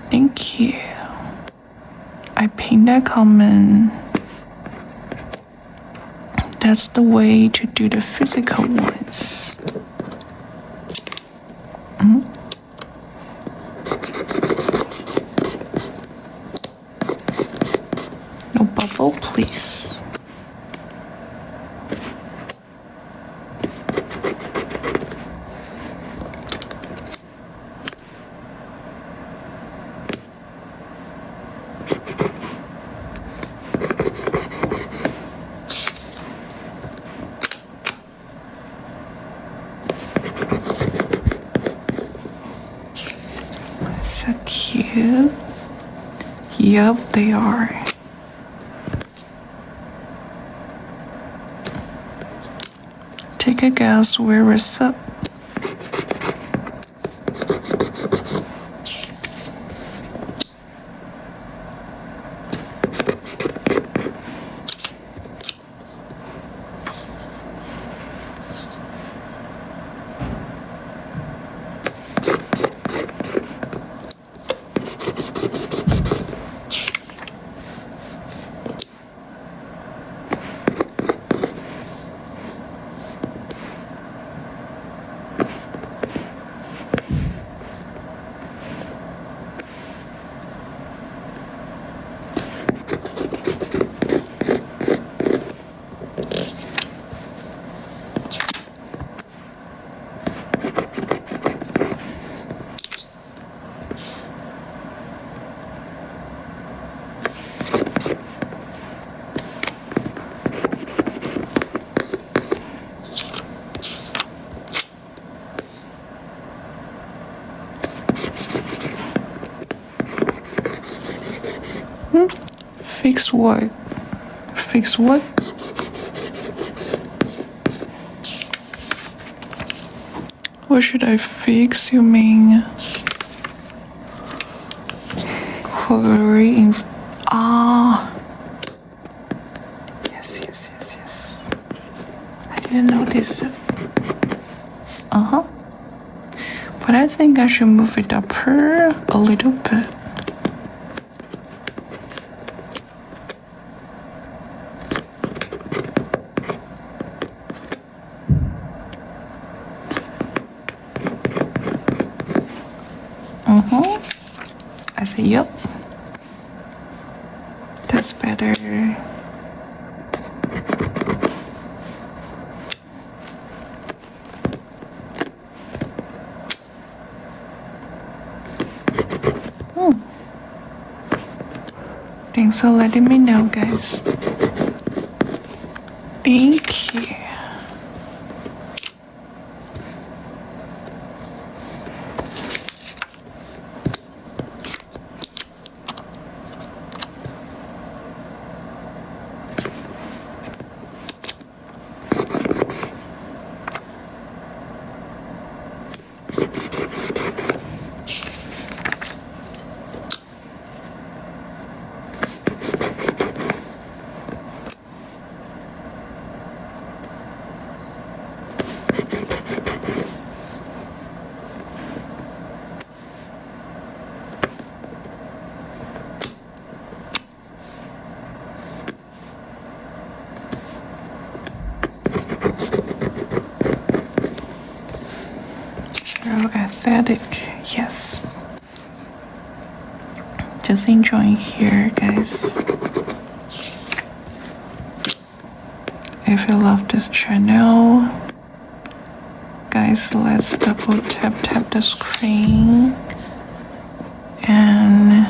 Thank you. I pinned that comment. That's the way to do the physical ones. No bubble, please. So cute. Yup, they are. Take a guess where it's up. Fix what? Fix what? What should I fix? You mean coloring? Yes. I didn't notice it. But I think I should move it up here a little bit. I say, yup. That's better. Thanks for letting me know, guys. Thank you. Aesthetic, yes. Just enjoying here, guys. If you love this channel, guys, let's double tap the screen, and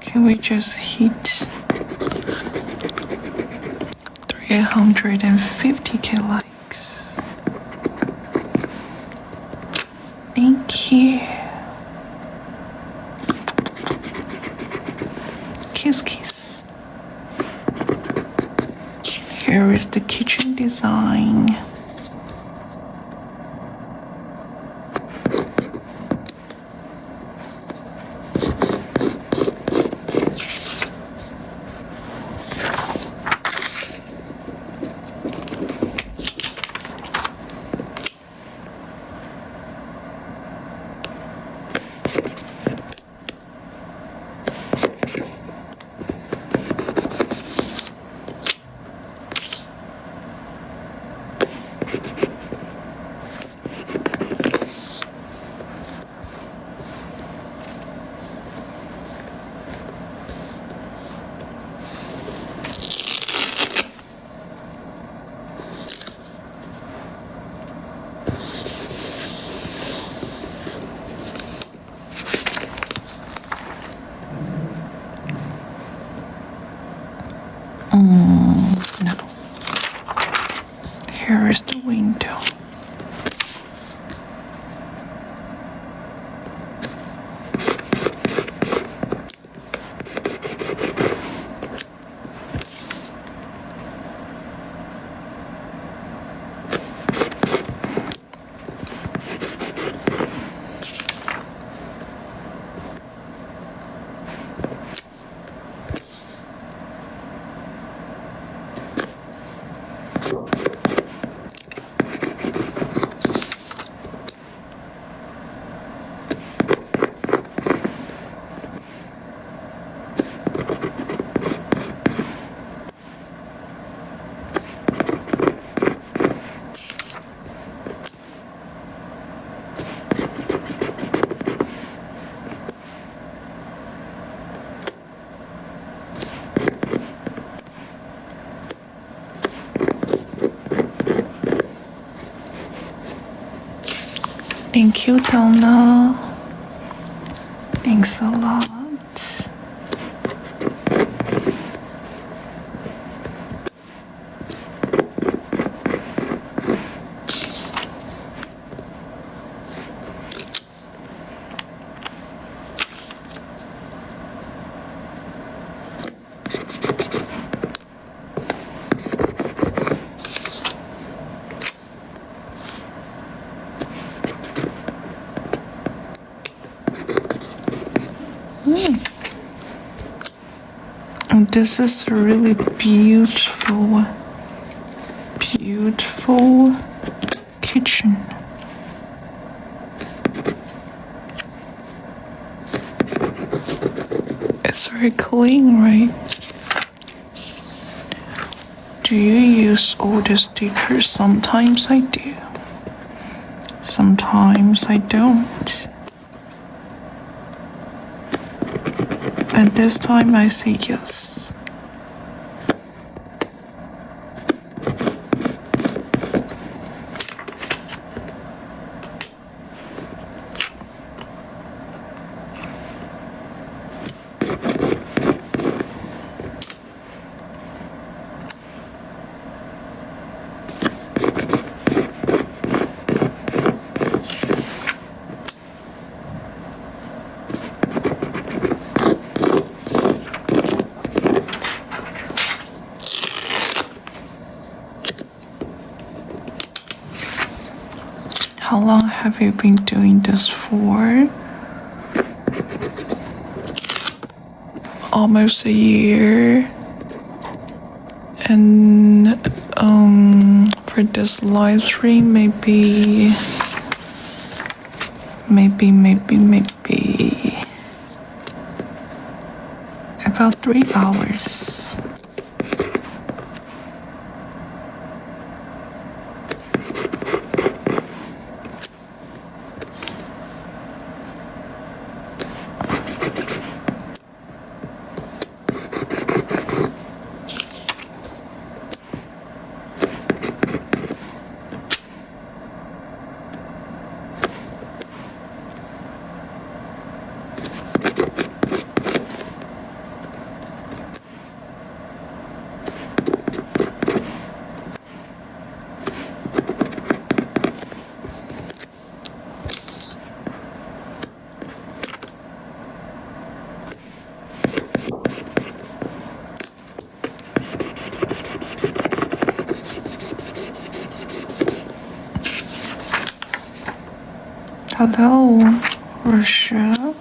can we just hit 350k likes? Thank you. Kiss. Here is the kitchen design. Thank you, Donna. Thanks a lot. And this is a really beautiful kitchen. It's very clean, right? Do you use all the stickers? Sometimes I do. Sometimes I don't. And this time I say yes. How long have you been doing this for? Almost a year. And for this live stream, maybe about 3 hours. Hello, Russia.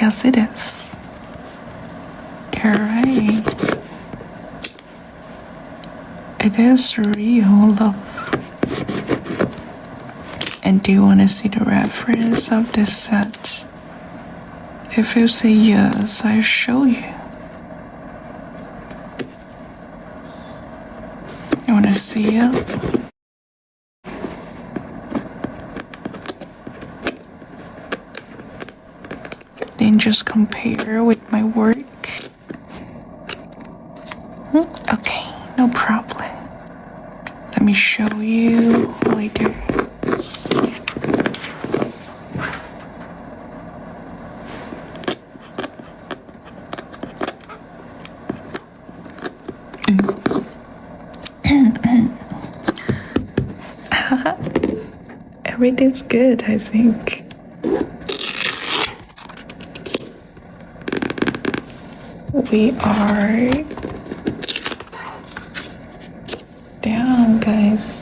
Yes, it is. You're right. It is real love. And do you want to see the reference of this set? If you say yes, I'll show you. You want to see it? Then just compare with my work. Okay, no problem. Let me show you later. everything's good, I think. We are down, guys.